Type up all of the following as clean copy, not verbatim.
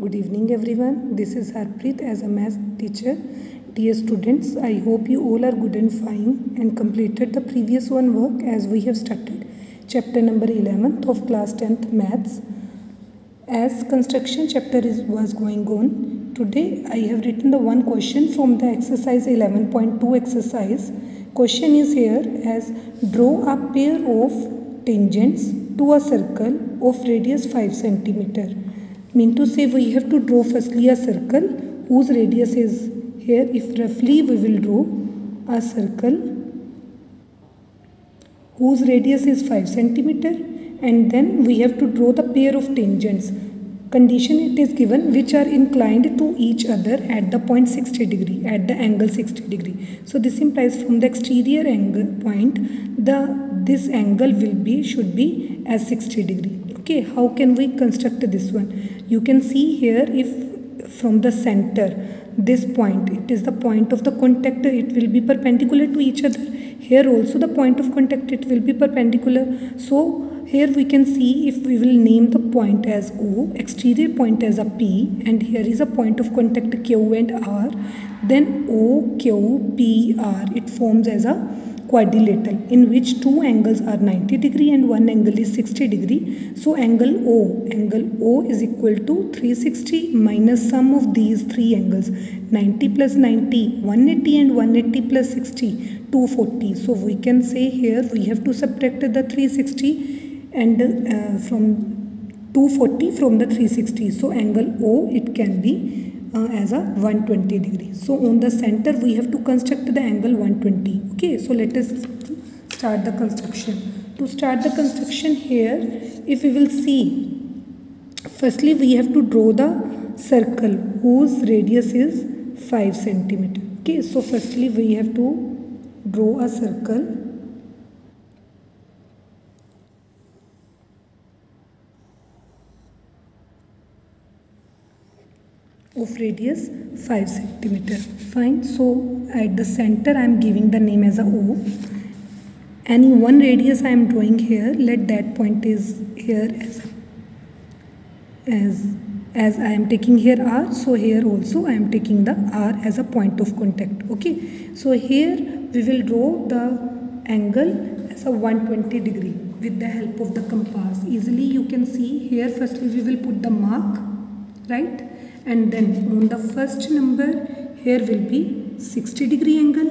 Good evening everyone. This is Harpreet as a math teacher. Dear students, I hope you all are good and fine and completed the previous one work as we have started chapter number 11th of class 10th maths. As construction chapter was going on, today I have written the one question from the exercise 11.2 exercise. Question is here as draw a pair of tangents to a circle of radius 5 centimeter. Mean to say we have to draw firstly a circle whose radius is here. If roughly we will draw a circle whose radius is 5 centimeter, and then we have to draw the pair of tangents. Condition it is given which are inclined to each other at the point 60 degree, at the angle 60 degree. So this implies from the exterior angle point this angle should be as 60 degree. Okay, how can we construct this one? You can see here, if from the center, this point, it is the point of the contact, it will be perpendicular to each other. Here also the point of contact, it will be perpendicular. So here we can see, if we will name the point as O, exterior point as a P, and here is a point of contact Q and R, then O, Q, P, R, it forms as a quadrilateral in which two angles are 90 degree and one angle is 60 degree. So angle O is equal to 360 minus sum of these three angles, 90 plus 90, 180, and 180 plus 60, 240. So we can say here we have to subtract the 360 and from 240 from the 360. So angle O, it can be as a 120 degree. So on the center we have to construct the angle 120. Okay, so let us start the construction. To start the construction here, if we will see, firstly we have to draw the circle whose radius is 5 centimeter. Okay, so firstly we have to draw a circle of radius 5 centimeter. Fine. So at the center I am giving the name as a O. Any one radius I am drawing here. Let that point is here as I am taking here R. So here also I am taking the R as a point of contact. Okay. So here we will draw the angle as a 120 degree with the help of the compass. Easily you can see here. Firstly we will put the mark, right? And then on the first number here will be 60 degree angle,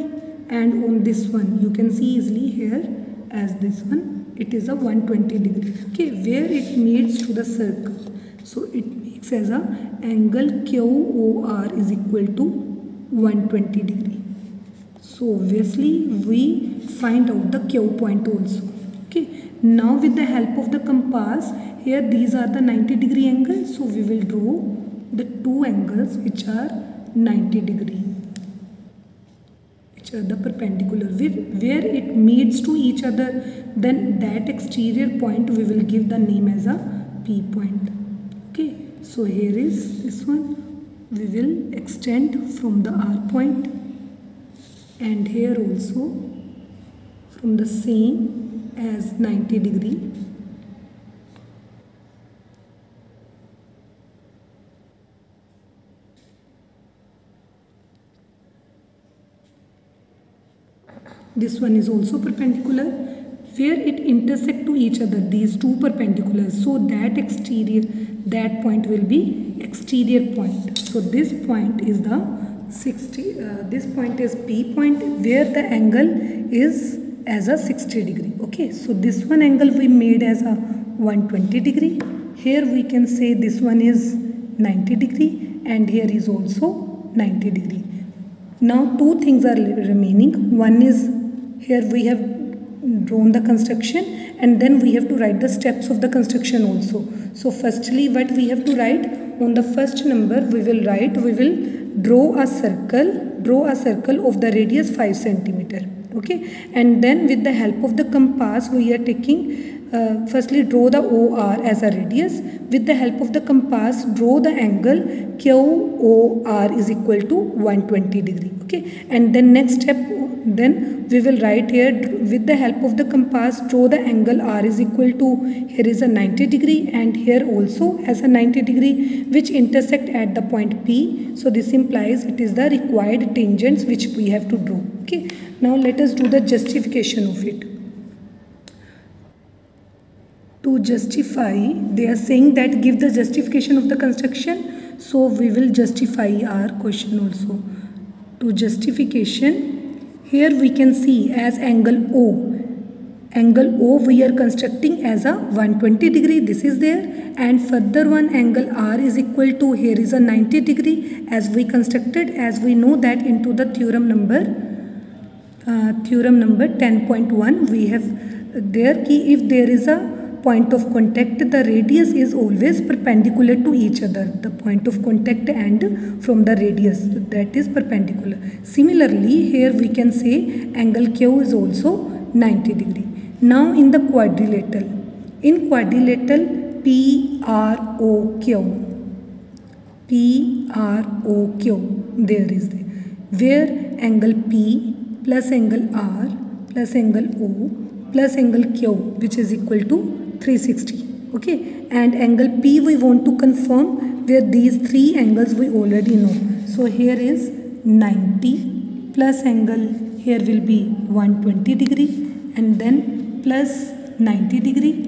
and on this one you can see easily here as this one, it is a 120 degree. Okay, where it meets to the circle, so it makes as a angle QOR is equal to 120 degree. So obviously we find out the Q point also. Okay, now with the help of the compass, here these are the 90 degree angles, so we will draw the two angles which are 90 degree, which are the perpendicular, where it meets to each other, then that exterior point we will give the name as a P point. Okay, so here is this one, we will extend from the R point, and here also from the same as 90 degree. This one is also perpendicular, where it intersect to each other, these two perpendiculars. So that point will be exterior point. So this point is the 60, this point is P point, where the angle is as a 60 degree. Okay, so this one angle we made as a 120 degree. Here we can say this one is 90 degree, and here is also 90 degree. Now two things are remaining. One is, here we have drawn the construction, and then we have to write the steps of the construction also. So firstly what we have to write, on the first number we will draw a circle of the radius 5 centimeter. Okay, and then with the help of the compass we are taking firstly draw the OR as a radius. With the help of the compass, draw the angle QOR is equal to 120 degree. Okay, and then next step, then we will write here, with the help of the compass, draw the angle R is equal to, here is a 90 degree and here also as a 90 degree, which intersect at the point P. So this implies it is the required tangents which we have to draw. Okay, now let us do the justification of it. To justify, they are saying that give the justification of the construction. So we will justify our question also. To justification, here we can see as angle O. Angle O we are constructing as a 120 degree. This is there. And further one angle R is equal to, here is a 90 degree as we constructed, as we know that into the theorem number 10.1 we have there ki if there is a point of contact, the radius is always perpendicular to each other. The point of contact and from the radius, that is perpendicular. Similarly, here we can say angle Q is also 90 degree. Now in the quadrilateral, in quadrilateral PROQ, there is there, where angle P plus angle R plus angle O plus angle Q, which is equal to 360. Okay, and angle P we want to confirm, where these three angles we already know. So here is 90 plus angle, here will be 120 degree and then plus 90 degree,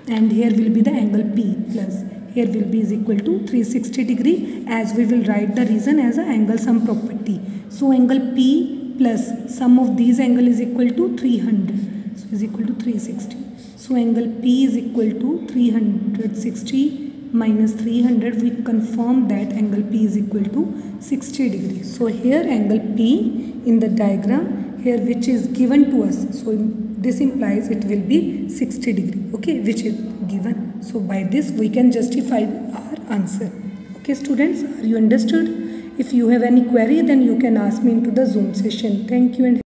and here will be the angle P plus, here will be is equal to 360 degree, as we will write the reason as an angle sum property. So angle P plus sum of these angle is equal to 300, so is equal to 360. So angle P is equal to 360 minus 300. We confirm that angle P is equal to 60 degrees. So here angle P in the diagram here which is given to us. So this implies it will be 60 degree. Okay, which is given. So by this we can justify our answer. Okay students, are you understood? If you have any query, then you can ask me into the Zoom session. Thank you and